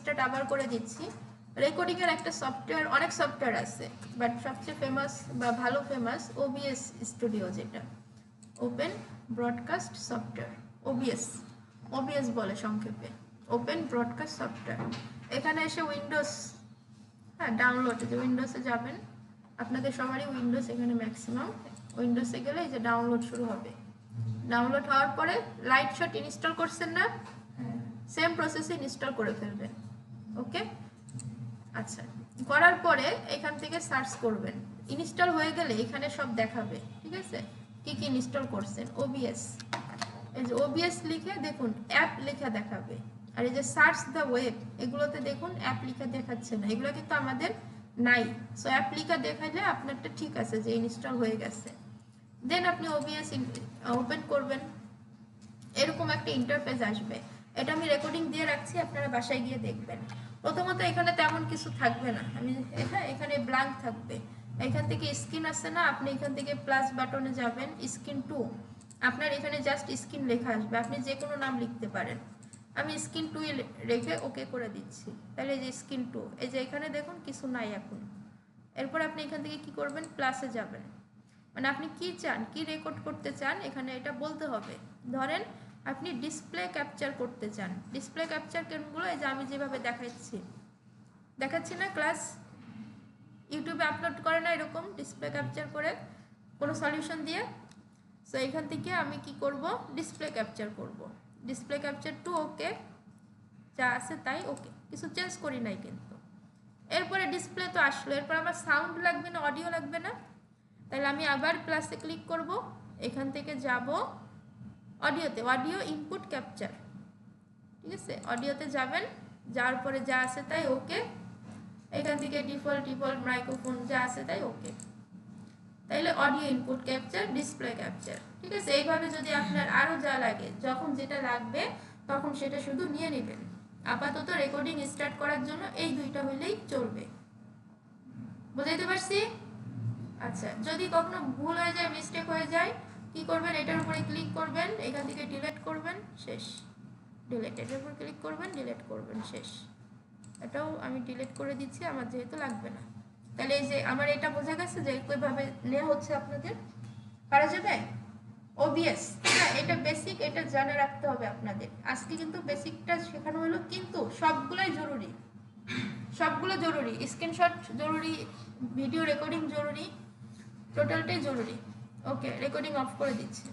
Start আবার করে দিচ্ছি। রেকর্ডিংয়ের একটা সফটওয়্যার, অনেক সফটওয়্যার আছে, বাট সবচেয়ে ফেমাস বা ভালো ফেমাস ওবিএস স্টুডিও, যেটা open broadcast software, OBS, OBS বলে সংক্ষেপে, ওপেন ব্রডকাস্ট সফটওয়্যার। এখানে এসে উইন্ডোজ, হ্যাঁ ডাউনলোড, যে উইন্ডোজে যাবেন, আপনাদের সবারই উইন্ডোজ এখানে ম্যাক্সিমাম, উইন্ডোজে গেলে এই যে ডাউনলোড শুরু হবে। ডাউনলোড হওয়ার পরে লাইট শট ইনস্টল করছেন না, সেম প্রসেসে ইনস্টল করে ফেলবেন। ওকে, আচ্ছা, করার পরে এখান থেকে সার্চ করবেন। ইনস্টল হয়ে গেলে এখানে সব দেখাবে, ঠিক আছে, কি কি ইনস্টল করছেন। ওবিএস, এই যে ওবিএস লিখে দেখুন অ্যাপ লেখা দেখাবে। আর এই যে সার্চ দ্য ওয়েব, এগুলোতে দেখুন অ্যাপ লেখা দেখাচ্ছে না, এগুলো কিন্তু আমাদের নাই। সো অ্যাপ লেখা দেখাইলে আপনারটা ঠিক আছে, যে ইনস্টল হয়ে গেছে। দেন আপনি ওবিএস ওপেন করবেন, এরকম একটা ইন্টারফেস আসবে। এটা আমি রেকর্ডিং দিয়ে রাখছি, আপনারা বাসায় গিয়ে দেখবেন। প্রথমত এখানে তেমন কিছু থাকবে না, আমি এখানে ব্ল্যাঙ্ক থাকবে। এখান থেকে স্ক্রিন আসছে না, আপনি এখান থেকে প্লাস বাটনে যাবেন, স্ক্রিন 2, আপনার এখানে জাস্ট স্ক্রিন লেখা আসবে, আপনি যে কোনো নাম লিখতে পারেন। আমি স্ক্রিন 2 রেখে ওকে করে দিচ্ছি। তাহলে এই যে স্ক্রিন 2, এই যে এখানে দেখুন কিছু নাই এখন। এরপর আপনি এখান থেকে কি করবেন, প্লাসে যাবেন, মানে আপনি কি চান, কি রেকর্ড করতে চান এখানে এটা বলতে হবে। ধরেন আপনি ডিসপ্লে ক্যাপচার করতে চান, ডিসপ্লে ক্যাপচার কোনগুলো, এই যে আমি যেভাবে দেখাচ্ছি না, ক্লাস ইউটিউবে আপলোড করে না এরকম ডিসপ্লে ক্যাপচার করে কোনো সলিউশন দিয়ে। সো এখান থেকে আমি কি করব, ডিসপ্লে ক্যাপচার করব, ডিসপ্লে ক্যাপচার 2, ওকে, যা আছে তাই ওকে, কিছু চেঞ্জ করি নাই কিন্তু। এরপরে ডিসপ্লে তো আসলো, এরপর আমার সাউন্ড লাগবে না, অডিও লাগবে না, তাহলে আমি আবার প্লাসে ক্লিক করব, এখান থেকে যাব অডিওতে, অডিও ইনপুট ক্যাপচার, ঠিক আছে, অডিওতে যাবেন, যাওয়ার পরে যা আছে তাই ওকে, এখান থেকে ডিফল্ট মাইক্রোফোন যা আছে তাই ওকে। তাইলে audio input capture, display capture, ঠিক আছে। এইভাবে যদি আপনার আরও যা লাগে, যখন যেটা লাগবে তখন সেটা শুধু নিয়ে নেবেন। আপাতত রেকর্ডিং স্টার্ট করার জন্য এই দুইটা হইলেই চলবে। বুঝাইতে পারছি? আচ্ছা, যদি কখনো ভুল হয়ে যায়, মিস্টেক হয়ে যায়, কি করবেন, এটার উপরে ক্লিক করবেন, এখান থেকে ডিলিট করবেন, শেষ। ডিলিট, এটার উপর ক্লিক করবেন, ডিলিট করবেন, শেষ। এটাও আমি ডিলিট করে দিচ্ছি, আমার যেহেতু লাগবে না। তাহলে এই যে আমার এটা বোঝা গেছে যে কিভাবে নেওয়া হচ্ছে, আপনাদের পারা যাবে। ওবিএস, হ্যাঁ এটা বেসিক, এটা জানা রাখতে হবে আপনাদের। আজকে কিন্তু বেসিকটা শেখানো হলো, কিন্তু সবগুলোই জরুরি, সবগুলো জরুরি, স্ক্রিনশট জরুরি, ভিডিও রেকর্ডিং জরুরি, টোটালটাই জরুরি। ওকে, রেকর্ডিং অফ করে দিচ্ছি।